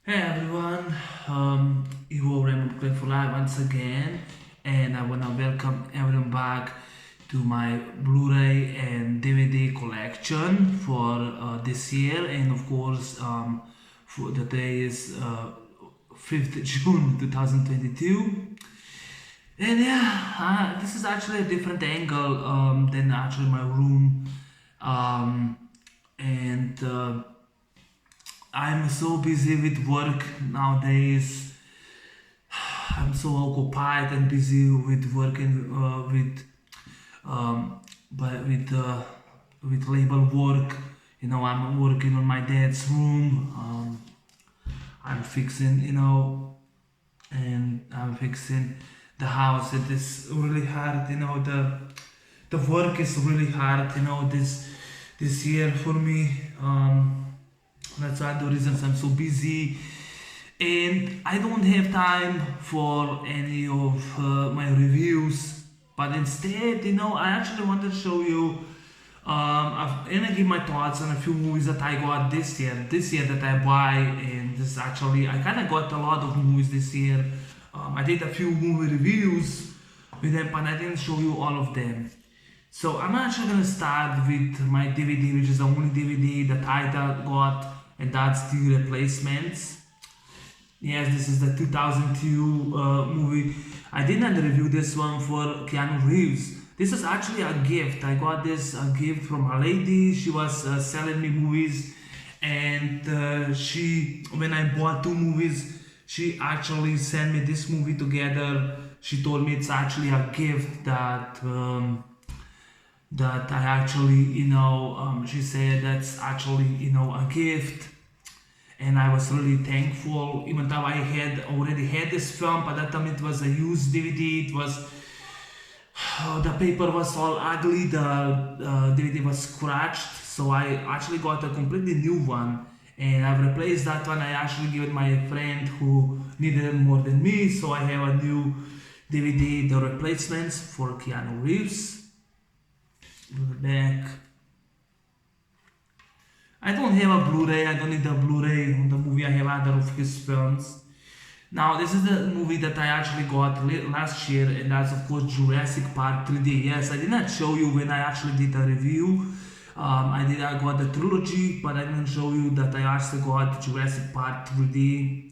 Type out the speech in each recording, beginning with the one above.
Hey everyone, Ivo Raymond Playful Live once again, and I wanna welcome everyone back to my Blu-ray and DVD collection for this year, and of course, for the day is 5th June 2022, and yeah, this is actually a different angle than actually my room, um, and. I'm so busy with work nowadays. I'm so occupied and busy with working um, but with labor work. I'm working on my dad's room. I'm fixing, and I'm fixing the house. It is really hard. The work is really hard. This year for me. That's one of the reasons I'm so busy, and I don't have time for any of my reviews. But instead, I actually want to show you. I'm gonna give my thoughts on a few movies that I got this year. This year that I buy, and this actually I kind of got a lot of movies this year. I did a few movie reviews with them, but I didn't show you all of them. So I'm actually gonna start with my DVD, which is the only DVD that I got, and that's The Replacements. Yes, this is the 2002 movie. I did not review this one for Keanu Reeves. This is actually a gift. I got this a gift from a lady. She was selling me movies, and when I bought two movies, she actually sent me this movie together. She told me it's actually a gift that I actually, she said that's actually, a gift. And I was really thankful, even though I had already had this film. By that time, it was a used DVD. It was, the paper was all ugly, the DVD was scratched. So I actually got a completely new one. And I've replaced that one. I actually gave it my friend who needed it more than me. So I have a new DVD, The Replacements for Keanu Reeves. Back. I don't have a Blu-ray. I don't need a Blu-ray on the movie. I have other of his films. Now this is the movie that I actually got last year, and that's of course Jurassic Park 3D. Yes, I did not show you when I actually did a review. I got the trilogy, but I didn't show you that I actually got Jurassic Park 3D.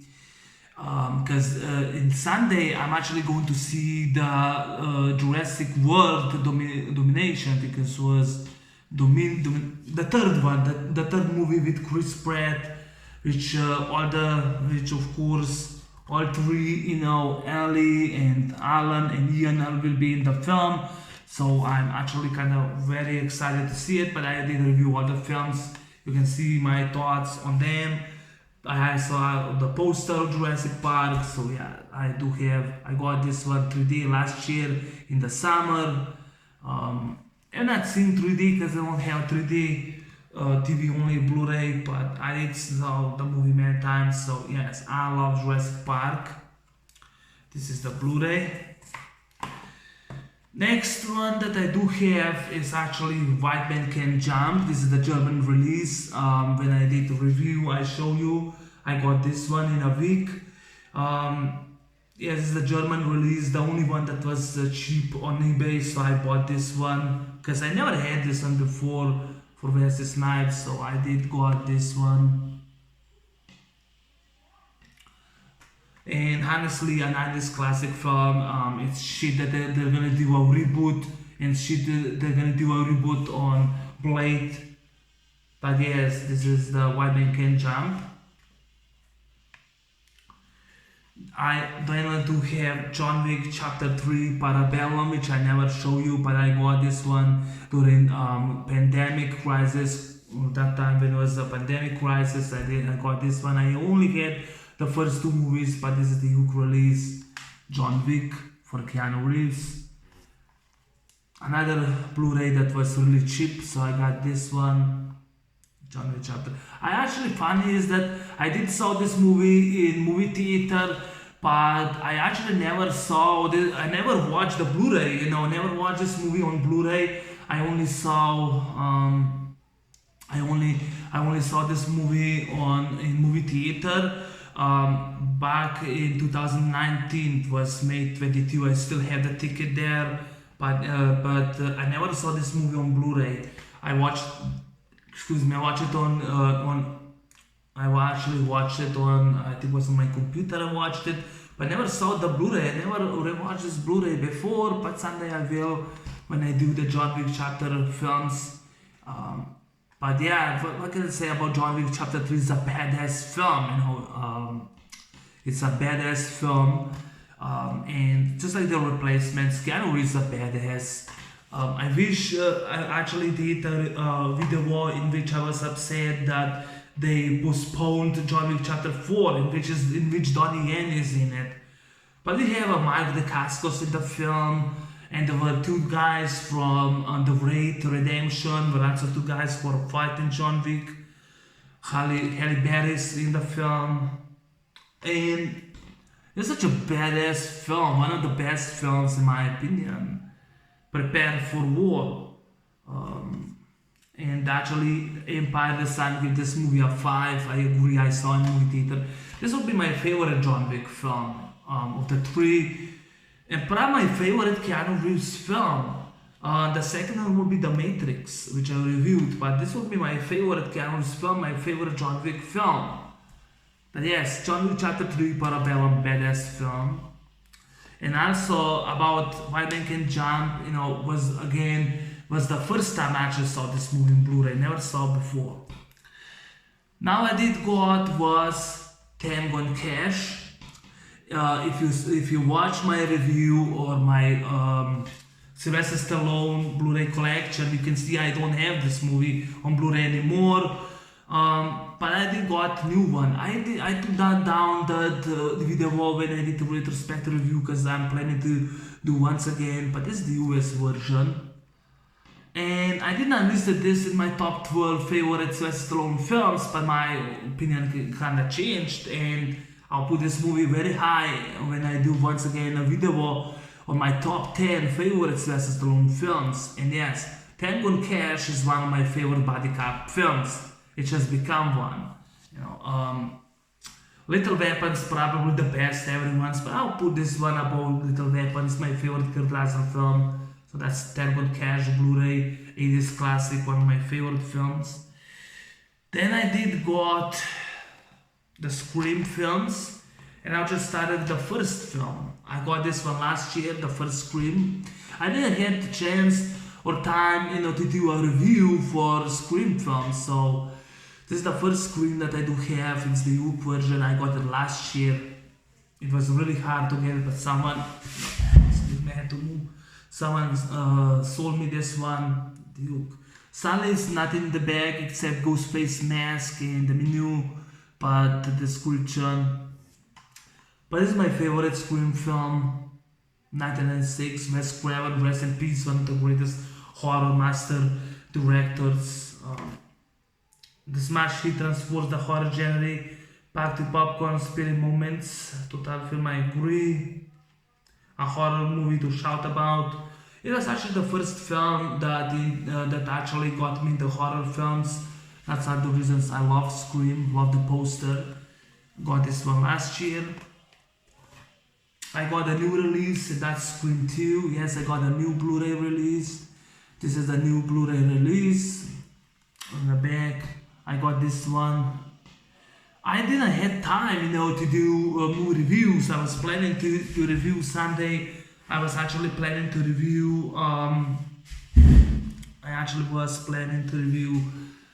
Because in Sunday I'm actually going to see the Jurassic World Domination, because it was the third one, the third movie with Chris Pratt, which of course all three, Ellie and Alan and Ian will be in the film. So I'm actually kind of very excited to see it. But I did review all the films. You can see my thoughts on them. I saw the poster of Jurassic Park, so yeah, I got this one 3D last year in the summer. I've not seen 3D because I don't have 3D TV, only Blu-ray, but I did saw the movie many times, so yes, I love Jurassic Park. This is the Blu-ray. Next one that I do have is actually White Man Can Jump. This is the German release. When I did the review, I show you. I got this one in a week. Yes, this is the German release, the only one that was cheap on eBay, so I bought this one because I never had this one before for Wesley Snipes, so I did got this one. And honestly, a 90s classic film. It's shit that they're gonna do a reboot, and shit they're gonna do a reboot on Blade. But yes, this is the White Man Can Jump. I then do have John Wick Chapter 3 Parabellum, which I never show you, but I got this one during pandemic crisis. That time when it was a pandemic crisis, I got this one. I only had the first two movies, but this is the UK release, John Wick for Keanu Reeves. Another Blu-ray that was really cheap, so I got this one, John Wick Chapter. I actually funny is that I did saw this movie in movie theater, but I actually never saw this. I never watched the Blu-ray. Never watched this movie on Blu-ray. I only saw. I only saw this movie in movie theater. Back in 2019, it was May 22. I still have the ticket there, but I never saw this movie on Blu-ray. I watched, I watched it I actually watched it on, I think it was on my computer. I watched it, but I never saw the Blu-ray. I never rewatched this Blu-ray before, but someday I will when I do the John Wick Chapter films. But yeah, what can I say about John Wick Chapter 3? It's a badass film, it's a badass film, and just like the replacements, Keanu Reeves is a badass. I wish I actually did a video in which I was upset that they postponed John Wick Chapter 4, in which Donnie Yen is in it. But we have a Mark Dacascos in the film, and there were two guys from The Raid to Redemption, were also two guys for fighting John Wick. Halle Berry's in the film, and it's such a badass film, one of the best films in my opinion. Prepare for War. And actually, Empire the Sun gave this movie a 5. I agree, I saw in movie theater. This would be my favorite John Wick film of the three. And probably my favorite Keanu Reeves film. The second one would be The Matrix, which I reviewed. But this would be my favorite Keanu Reeves film, my favorite John Wick film. But yes, John Wick Chapter 3, Parabellum, badass film. And also about Why Men Can Jump, was the first time I actually saw this movie in Blu-ray. Never saw before. Now I did got was Tango and Cash. If you watch my review or my Sylvester Stallone Blu-ray collection, you can see I don't have this movie on Blu-ray anymore. But I did got new one. I took that down the video when I did the retrospective review because I'm planning to do once again. But this is the US version. And I did not list this in my top 12 favorite Sylvester Stallone films, but my opinion kinda changed, and I'll put this movie very high when I do once again a video on my top 10 favorite Sylvester Stallone films. And yes, Tango and Cash is one of my favorite body cop films. It has become one. Little Weapons probably the best everyone's, but I'll put this one above Little Weapons, my favorite Kurt Russell film. So that's Tango and Cash Blu-ray, 80s classic, one of my favorite films. Then I did got the Scream films, and I just started the first film. I got this one last year, the first Scream. I didn't have the chance or time, to do a review for Scream films, so this is the first Scream that I do have. It's the UK version. I got it last year. It was really hard to get it, but someone, excuse me, I had to move. Someone sold me this one, Duke. Sadly, it's not in the bag except Ghostface mask and the menu, but the description. But this is my favorite Scream film, 1996. Wes Craven, rest in peace, one of the greatest horror master directors. The smash hit transforms the horror genre back to popcorn spirit moments. Total film, I agree. A horror movie to shout about. It was actually the first film that actually got me into horror films. That's one of the reasons I love Scream, love the poster. Got this one last year. I got a new release, that's Scream 2. Yes, I got a new Blu-ray release. This is a new Blu-ray release. On the back, I got this one. I didn't have time, to do movie reviews. I was planning to review Sunday. I was actually planning to review.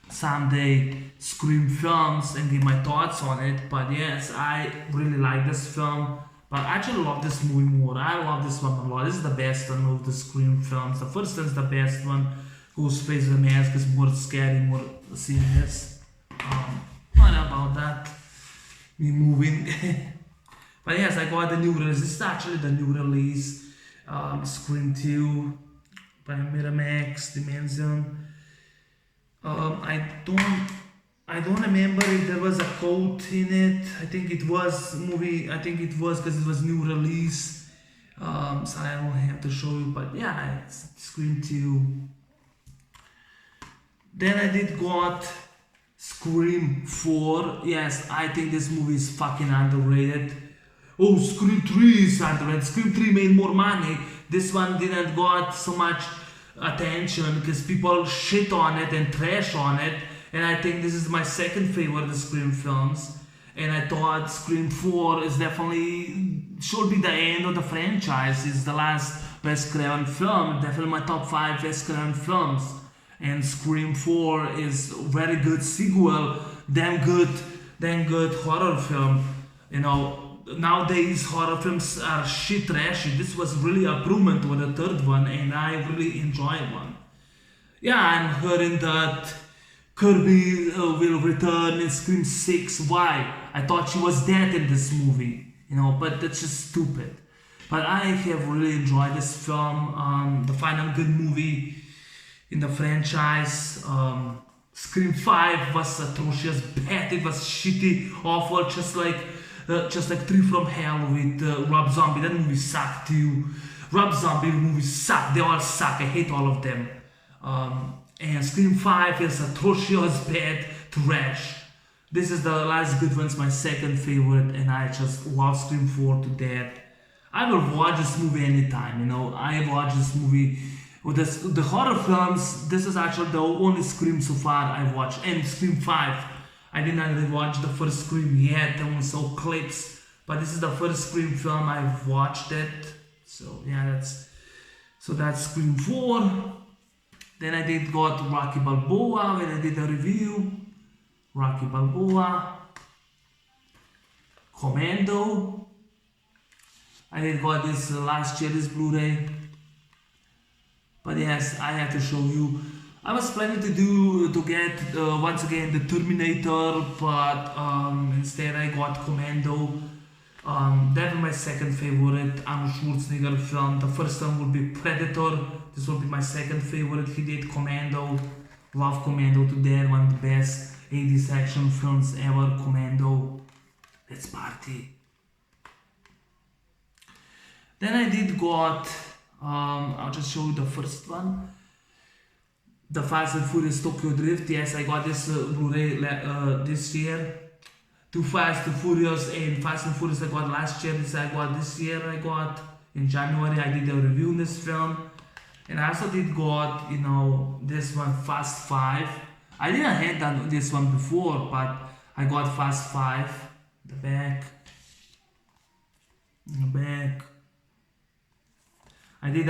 Sunday Scream films and give my thoughts on it. But yes, I really like this film. But I actually love this movie more. I love this one a lot. This is the best one of the Scream films. The first one is the best one. Ghostface the mask is more scary, more serious. What about that? Me moving. But yes, I got the new release. This is actually the new release. Scream 2 by Miramax Dimension. I don't remember if there was a quote in it. I think it was because it was new release. So I don't have to show you, but yeah, it's Scream 2. Then I did got Scream 4. Yes, I think this movie is fucking underrated. Oh, Scream 3 is underrated. Scream 3 made more money. This one didn't got so much attention because people shit on it and trash on it. And I think this is my second favorite of the Scream films. And I thought Scream 4 is definitely should be the end of the franchise. It's the last Wes Craven film. Definitely my top 5 Wes Craven films. And Scream 4 is very good sequel. Damn good horror film. You know, nowadays horror films are shit trashy. This was really improvement with the third one, and I really enjoyed one. Yeah, I'm hearing that Kirby will return in Scream 6. Why? I thought she was dead in this movie, you know, but that's just stupid. But I have really enjoyed this film. The final good movie in the franchise. Scream 5 was atrocious, bad. It was shitty, awful, just like 3 from Hell with Rob Zombie. That movie sucked too. Rob Zombie movies suck. They all suck. I hate all of them. And Scream 5 is atrocious, bad, trash. This is the last good one's my second favorite, and I just love Scream 4 to death. I will watch this movie anytime, you know. I watch this movie with the horror films. This is actually the only Scream so far I've watched. And Scream 5, I did not really watch the first Scream yet. I only saw clips, but this is the first Scream film I've watched it. So yeah, that's Scream 4. Then I did got Rocky Balboa when I did a review. Rocky Balboa, Commando. I did got this last year this Blu-ray. But yes, I had to show you. I was planning to get once again the Terminator, but instead I got Commando. That was my second favorite Arnold Schwarzenegger film. The first one would be Predator. This will be my second favorite. He did Commando. Love Commando to death. One of the best 80s action films ever. Commando. Let's party. Then I did got. I'll just show you the first one. The Fast and Furious Tokyo Drift. Yes, I got this Blu-ray this year. Too Fast, Too Furious, and Fast and Furious I got last year. This I got this year. I got in January. I did a review on this film, and I also did got this one Fast 5. I didn't have done this one before, but I got Fast 5. The back. I did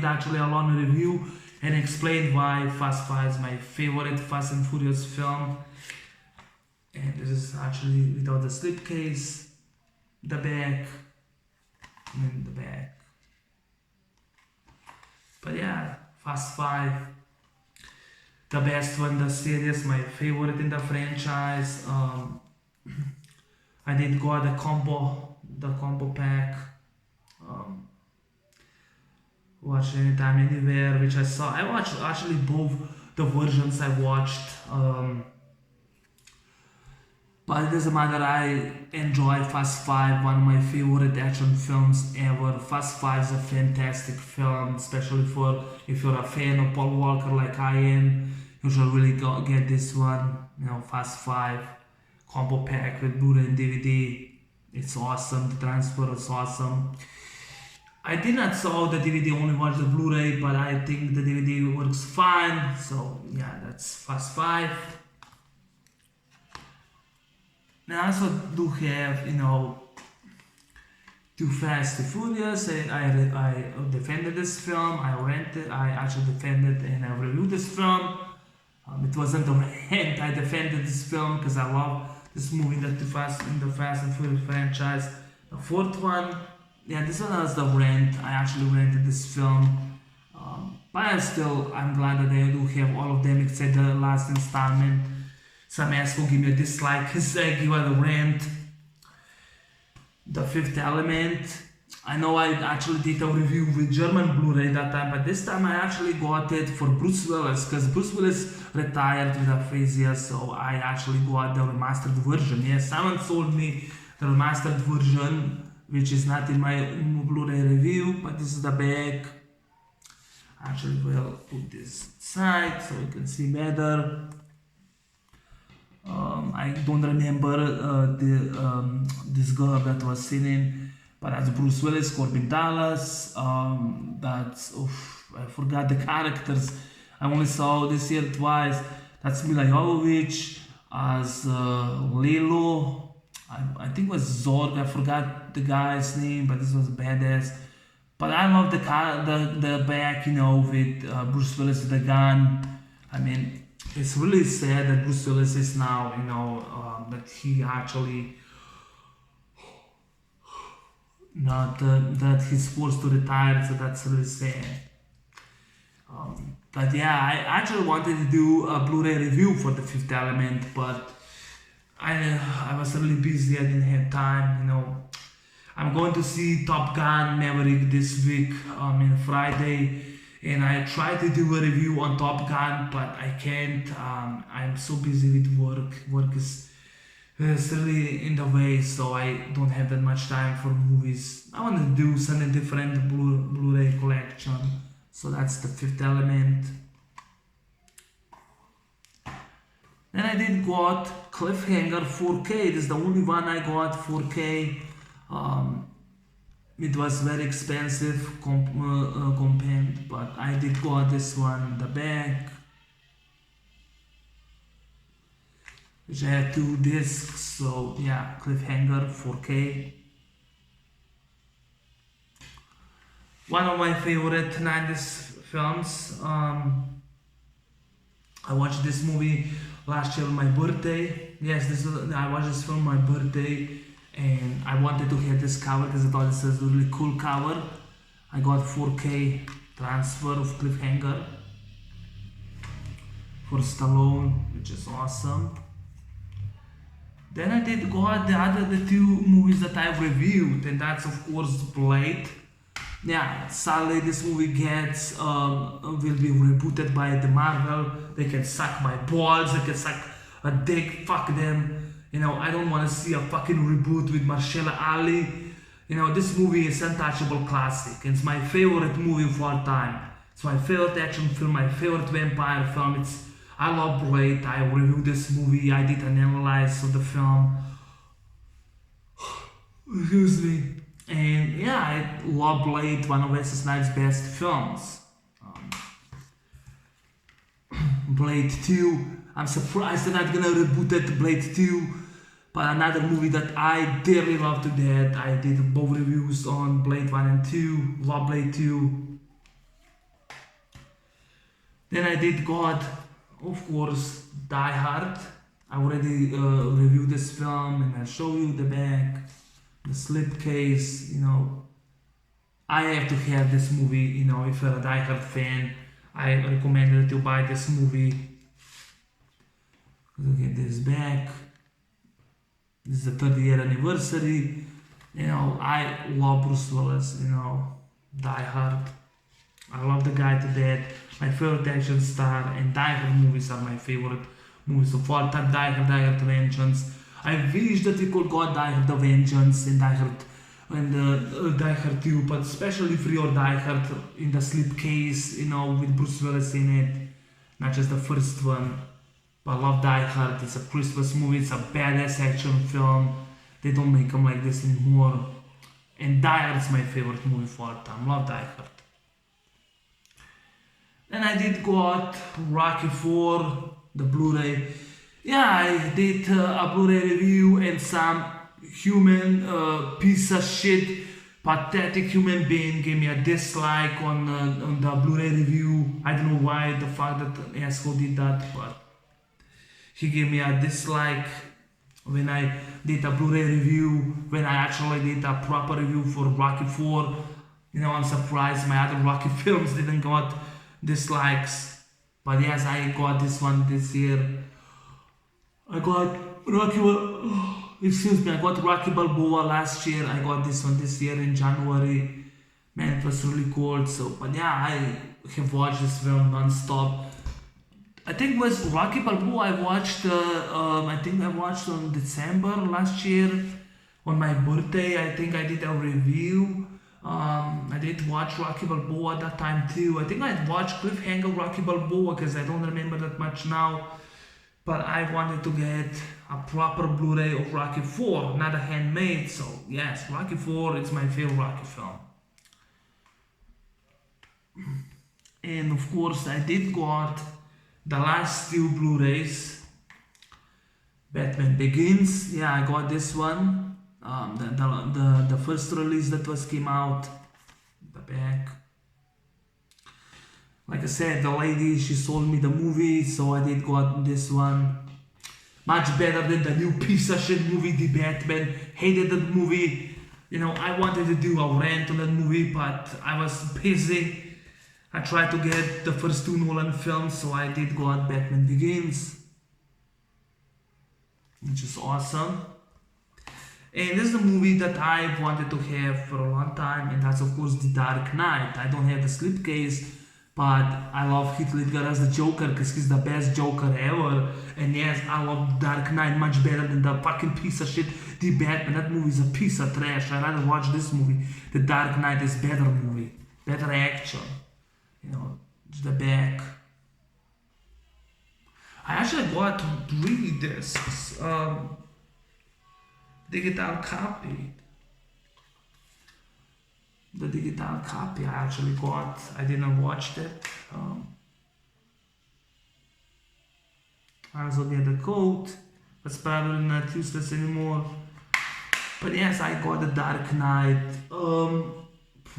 actually a long review and explained why Fast 5 is my favorite Fast and Furious film. And this is actually without the slipcase, the back, and the back. But yeah, Fast 5, the best one in the series, my favorite in the franchise. I did got the combo pack. Watch anytime, anywhere, which I saw. I watched actually both the versions I watched. But it doesn't matter, I enjoy Fast 5, one of my favorite action films ever. Fast 5 is a fantastic film, especially if you're a fan of Paul Walker like I am. You should really get this one, Fast 5, combo pack with Blu-ray and DVD. It's awesome, the transfer is awesome. I did not saw the DVD, only watched the Blu-ray, but I think the DVD works fine. So yeah, that's Fast 5. And I also do have, Too Fast, Too Furious. I defended this film. I actually defended and I reviewed this film. It wasn't a rant. I defended this film because I love this movie, in the Fast and Furious franchise. The fourth one, yeah, this one was the rant. I actually rented this film. But I'm glad that I do have all of them except the last installment. Some ass will give me a dislike because I give her the rant. The Fifth Element. I know I actually did a review with German Blu-ray that time, but this time I actually got it for Bruce Willis because Bruce Willis retired with aphasia, so I actually got the remastered version. Yes, someone sold me the remastered version, which is not in my Blu-ray review, but this is the back. Actually, we'll put this aside so you can see better. I don't remember this girl that was singing, but that's Bruce Willis, Corbin Dallas. That's oof, I forgot the characters. I only saw this year twice. That's Mila Jovovich as Lilo. I think it was Zorg. I forgot the guy's name, but this was badass. But I love the back, with Bruce Willis with the gun. I mean, it's really sad that Bruce Willis is now, that he actually not that he's forced to retire. So that's really sad. But yeah, I actually wanted to do a Blu-ray review for The Fifth Element, but I was really busy. I didn't have time. I'm going to see Top Gun Maverick this week, Friday, and I tried to do a review on Top Gun, but I can't. I'm so busy with work. Work is really in the way, so I don't have that much time for movies. I want to do something different, Blu-ray collection. So that's The Fifth Element. Then I did got Cliffhanger 4K. This is the only one I got 4K. It was very expensive compared, but I did got this one, the back, which I had 2 discs. So yeah, Cliffhanger 4K. One of my favorite 90s films. I watched this movie last year on my birthday. Yes, I watched this film on my birthday, and I wanted to get this cover because I thought this was a really cool cover. I got 4K transfer of Cliffhanger for Stallone, which is awesome. Then I did got the 2 movies that I've reviewed, and that's of course Blade. Yeah, sadly this movie will be rebooted by the Marvel. They can suck my balls, they can suck a dick, fuck them. I don't want to see a fucking reboot with Marshall Ali. This movie is untouchable classic. It's my favorite movie of all time. It's my favorite action film, my favorite vampire film. I love Blade. I reviewed this movie. I did an analysis of the film. Excuse me. And yeah, I love Blade, one of Wesley Snipes' best films. Blade 2. I'm surprised they're not gonna reboot it, Blade 2. But another movie that I dearly love to death. I did both reviews on Blade 1 and 2. Love Blade 2. Then I did got, of course, Die Hard. I already reviewed this film, and I'll show you the back, the slipcase. I have to have this movie. If you're a Die Hard fan, I recommend that you buy this movie. Look at this back. This is the 30th year anniversary. I love Bruce Willis. Die Hard. I love the guy to death. My favorite action star, and Die Hard movies are my favorite movies of all time. Die Hard Vengeance. I wish that we could got Die Hard The Vengeance and Die Hard 2, but especially for your Die Hard in the slipcase, with Bruce Willis in it, not just the first one. But I love Die Hard. It's a Christmas movie. It's a badass action film. They don't make them like this anymore. And Die Hard is my favorite movie for all time. Love Die Hard. Then I did got Rocky 4, the Blu-ray. Yeah, I did a Blu-ray review, and some human piece of shit, pathetic human being gave me a dislike on the Blu-ray review. I don't know why the fuck that asshole did that, but he gave me a dislike when I did a Blu-ray review, when I actually did a proper review for Rocky 4. I'm surprised my other Rocky films didn't got dislikes. But yes, I got this one this year. I got Rocky Balboa last year. I got this one this year in January. Man, it was really cold. But yeah, I have watched this film non-stop. I think it was Rocky Balboa I watched, on December last year on my birthday. I think I did a review. I did watch Rocky Balboa at that time too. I think I watched Cliffhanger Rocky Balboa because I don't remember that much now. but I wanted to get a proper Blu-ray of Rocky 4, not a handmade. So yes, Rocky 4 is my favorite Rocky film. And of course, I did got the last two Blu-rays. Batman Begins. Yeah, I got this one. The first release that was came out. The back. Like I said, the lady, she sold me the movie, so I did got this one. Much better than the new piece of shit movie, The Batman. Hated that movie. You know, I wanted to do a rant on that movie, but I was busy. I tried to get the first two Nolan films, so I did got Batman Begins, which is awesome. And this is a movie that I wanted to have for a long time, and that's of course The Dark Knight. I don't have the slipcase, but I love Heath Ledger as the Joker because he's the best Joker ever. And yes, I love Dark Knight much better than the fucking piece of shit The Batman. That movie is a piece of trash. I'd rather watch this movie. The Dark Knight is better movie, better action. You know, the back. I actually got to read this digital copy. The digital copy I actually got. I didn't watch it. I also get the coat. That's probably not useless anymore. But yes, I got the Dark Knight.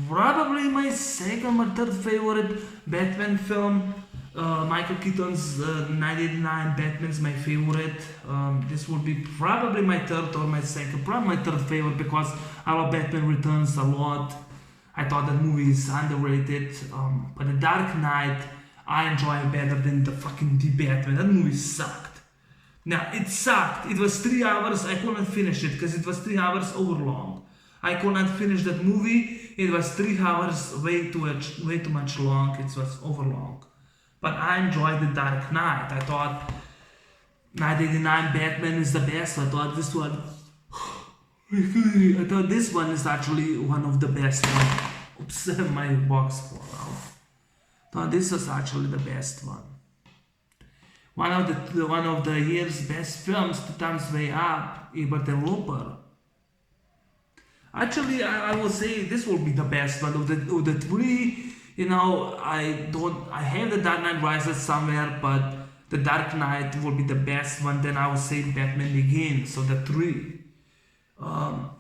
Probably my second or third favorite Batman film. Michael Keaton's 1989 Batman's my favorite. This would be probably my third or my second, probably my third favorite because I love Batman Returns a lot. I thought that movie is underrated. But The Dark Knight, I enjoy better than the fucking The Batman. That movie sucked. Now, it sucked. It was 3 hours. I couldn't finish it because it was 3 hours over long. I could not finish that movie. It was 3 hours, way too much long. It was over long. But I enjoyed The Dark Knight. I thought 1989 Batman is the best. I thought this one is actually one of the best ones. Oops, my box fell out. I thought this was actually the best one. One of the year's best films, Two Times Way Up, Ebert and Roper. Actually, I will say this will be the best one of the three. You know, I have the Dark Knight Rises somewhere, but the Dark Knight will be the best one. Then I would say Batman Begins. So the three.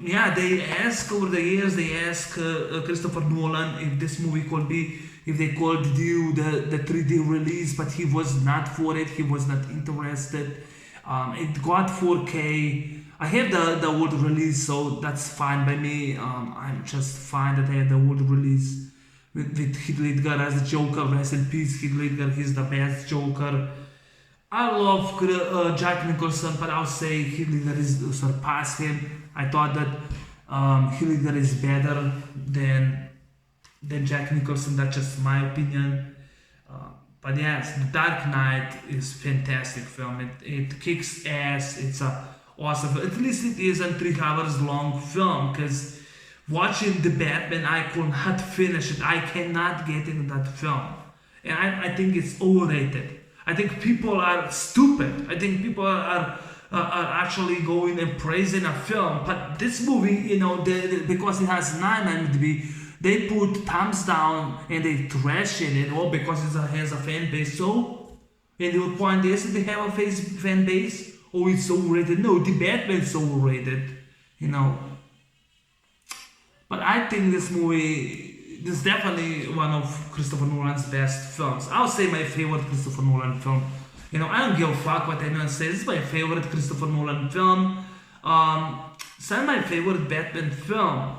Yeah, they ask over the years. They ask Christopher Nolan if this movie could be, if they could do the 3D release, but he was not for it. He was not interested. It got 4K. I have the old release, so that's fine by me. I'm just fine that I have the old release with Heath Ledger as the Joker. Rest in peace, Heath Ledger. He's the best Joker. I love Jack Nicholson, but I'll say Heath Ledger is surpassed him. I thought that Heath Ledger is better than Jack Nicholson. That's just my opinion. But yes, The Dark Knight is fantastic film. It kicks ass. It's a awesome. At least it isn't 3 hours long film, because watching The Batman, I could not finish it. I cannot get into that film. And I think it's overrated. I think people are stupid. I think people are actually going and praising a film. But this movie, you know, because it has 9 IMDb, they put thumbs down and they trash it, and all because it has a fan base. So, and the point is, they have a fan base. Oh, it's overrated. No, The Batman's overrated, you know. But I think this movie is definitely one of Christopher Nolan's best films. I'll say my favorite Christopher Nolan film. You know, I don't give a fuck what anyone says. It's my favorite Christopher Nolan film. It's not my favorite Batman film.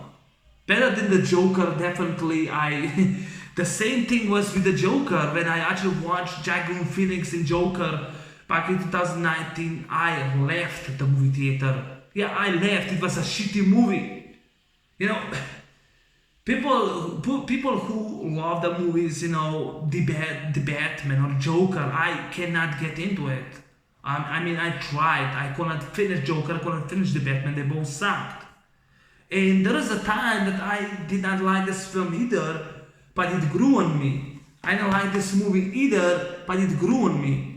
Better than the Joker, definitely. The same thing was with the Joker. When I actually watched Joaquin Phoenix in Joker back in 2019, I left the movie theater. Yeah, I left. It was a shitty movie. You know, people who love the movies, you know, the Batman or Joker, I cannot get into it. I mean, I tried. I couldn't finish Joker. I couldn't finish the Batman. They both sucked. And there was a time that I did not like this film either, but it grew on me. I don't like this movie either, but it grew on me.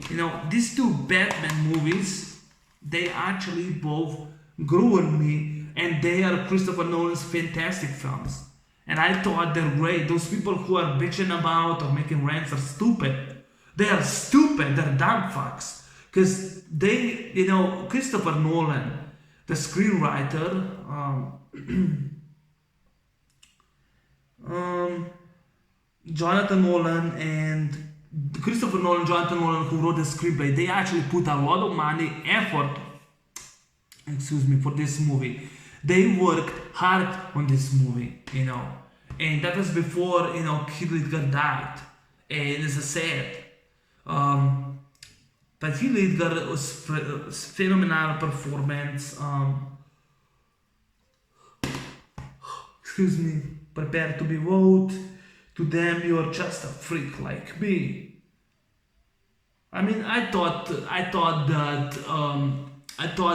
These two Batman movies, they actually both grew on me, and they are Christopher Nolan's fantastic films. And I thought they're great. Those people who are bitching about or making rants are stupid. They are stupid. They're dumb fucks. Because Christopher Nolan, the screenwriter, Jonathan Nolan, who wrote the screenplay, they actually put a lot of money, effort, for this movie. They worked hard on this movie, and that was before, Heath Ledger died, and it's sad. But Heath Ledger was phenomenal performance. Prepare to be vote. To them, you're just a freak like me. I mean, I thought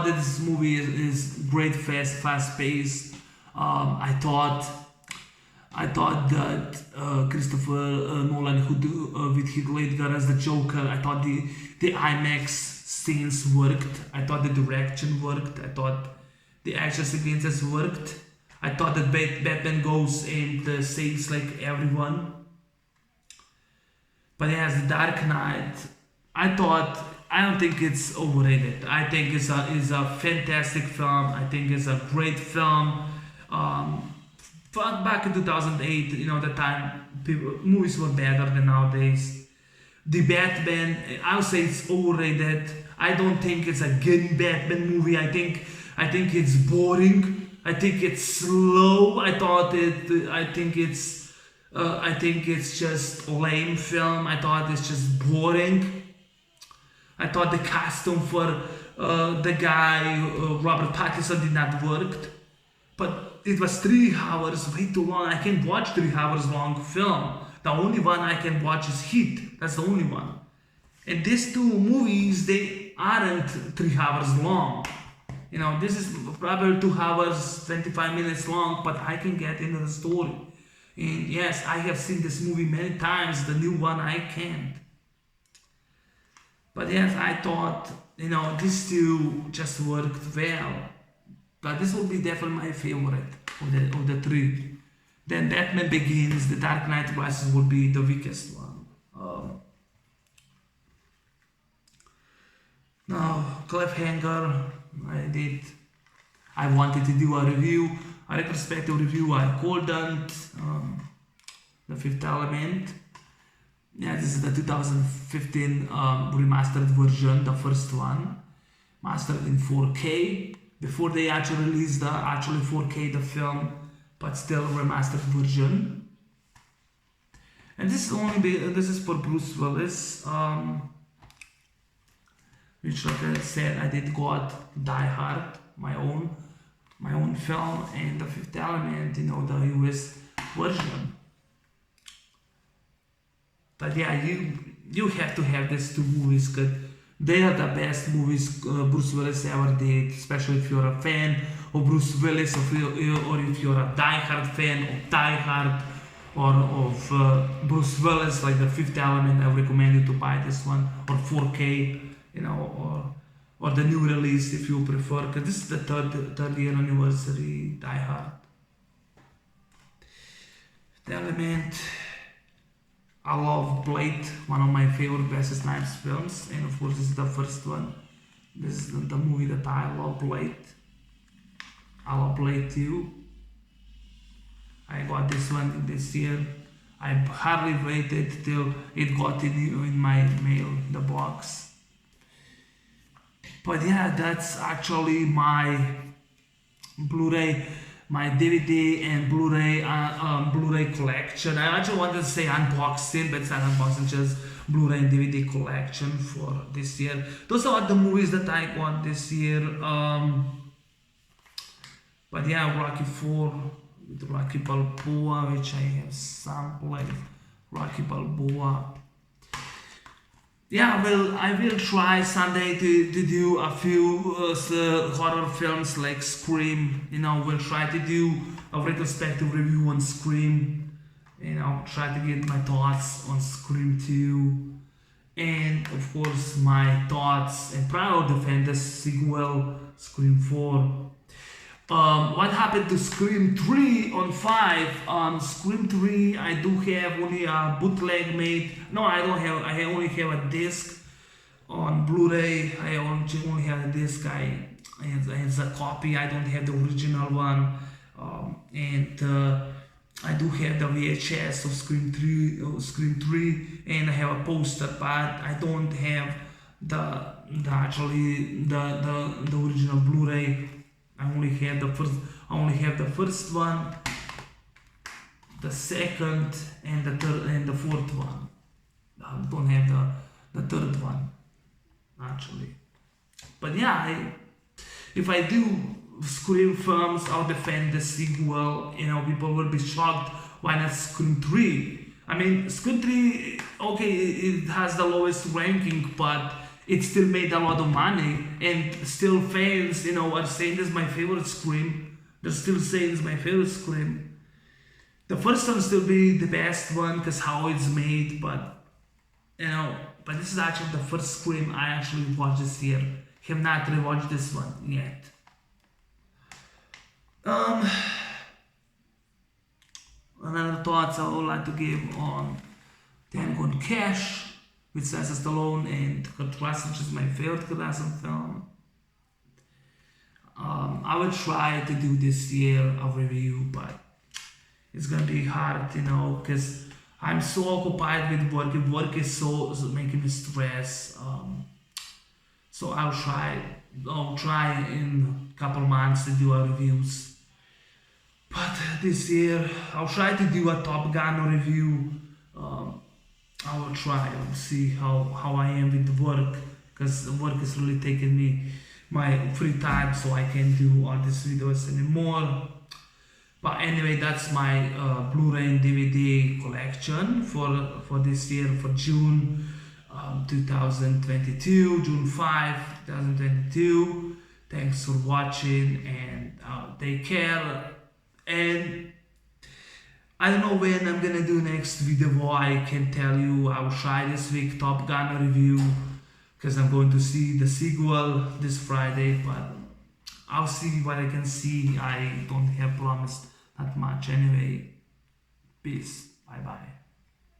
that this movie is great, fast paced. I thought that Christopher Nolan, who do with Heath Ledger as the Joker, I thought the IMAX scenes worked. I thought the direction worked. I thought the action sequences worked. I thought that Batman goes and saves like everyone. But as The Dark Knight, I don't think it's overrated. I think it's a fantastic film. I think it's a great film. Back in 2008, the time movies were better than nowadays. The Batman, I would say it's overrated. I don't think it's a good Batman movie. I think it's boring. I think it's slow. I think it's just a lame film. I thought it's just boring. I thought the costume for the guy, Robert Pattinson, did not work. But it was 3 hours, way too long. I can't watch 3 hours long film. The only one I can watch is Heat. That's the only one. And these two movies, they aren't 3 hours long. This is probably 2 hours, 25 minutes long, but I can get into the story. And yes, I have seen this movie many times. The new one, I can't. But yes, I thought, these two just worked well. But this will be definitely my favorite of the 3. Then Batman Begins, The Dark Knight Rises will be the weakest one. Now, Cliffhanger, I wanted to do a retrospective review. I called it The Fifth Element. Yeah, this is the 2015 remastered version, the first one, mastered in 4K. Before they actually released the 4K the film, but still remastered version. And this is for Bruce Willis, which, like I said, I did got Die Hard, my own film, and The Fifth Element, the US version. But yeah, you have to have these two movies, because they are the best movies Bruce Willis ever did, especially if you're a fan of Bruce Willis, or if you're a die-hard fan of Die Hard, or of Bruce Willis, like The Fifth Element. I recommend you to buy this one, or 4K, or the new release if you prefer, because this is the third year anniversary Die Hard. Fifth Element. I love Blade, one of my favorite Wesley Snipes films, and of course this is the first one. This is the movie that I love, Blade. I love Blade too. I got this one this year. I hardly waited till it got in my mail, the box. But yeah, that's actually my Blu-ray, my DVD and Blu-ray collection. I actually wanted to say unboxing, but it's not unboxing, just Blu-ray and DVD collection for this year. Those are the movies that I got this year. But yeah, Rocky 4 with Rocky Balboa, which I have sampled. Rocky Balboa. Yeah, well, I will try someday to do a few horror films like Scream. We'll try to do a retrospective review on Scream. Try to get my thoughts on Scream 2. and of course my thoughts and proud defend the sequel Scream 4. What happened to Scream 3 on 5? Scream 3, I do have only a bootleg made. No, I don't have. I only have a disc on Blu-ray. I only have a disc. I have a copy. I don't have the original one. And I do have the VHS of Scream 3, and I have a poster, but I don't have the original Blu-ray. I only have the first one, the second, and the third, and the fourth one. I don't have the third one, actually. But yeah, if I do Scream films, I'll defend the sequel. People will be shocked. Why not Scream 3? I mean, Scream 3, okay, it has the lowest ranking, but it still made a lot of money, and still fans, are saying this is my favorite Scream. They're still saying it's my favorite Scream. The first one still be the best one because how it's made, but this is actually the first Scream I actually watched this year. Have not rewatched this one yet. Another thoughts I would like to give on Tango and Cash with Sylvester Stallone and Kurt Russell, which is my favorite Kurt Russell film. I will try to do this year a review, but it's gonna be hard, because I'm so occupied with work. Work is so making me stress. So I'll try in a couple months to do a reviews. But this year, I'll try to do a Top Gun review. I will try. I'll see how I am with work, because work is really taking me my free time, so I can't do all these videos anymore. But anyway, that's my Blu-ray and DVD collection for this year, for June 2022, June 5, 2022. Thanks for watching, and take care. And I don't know when I'm gonna do next video. I can tell you I will try this week Top Gun review, because I'm going to see the sequel this Friday, but I'll see what I can see. I don't have promised that much anyway. Peace. Bye bye.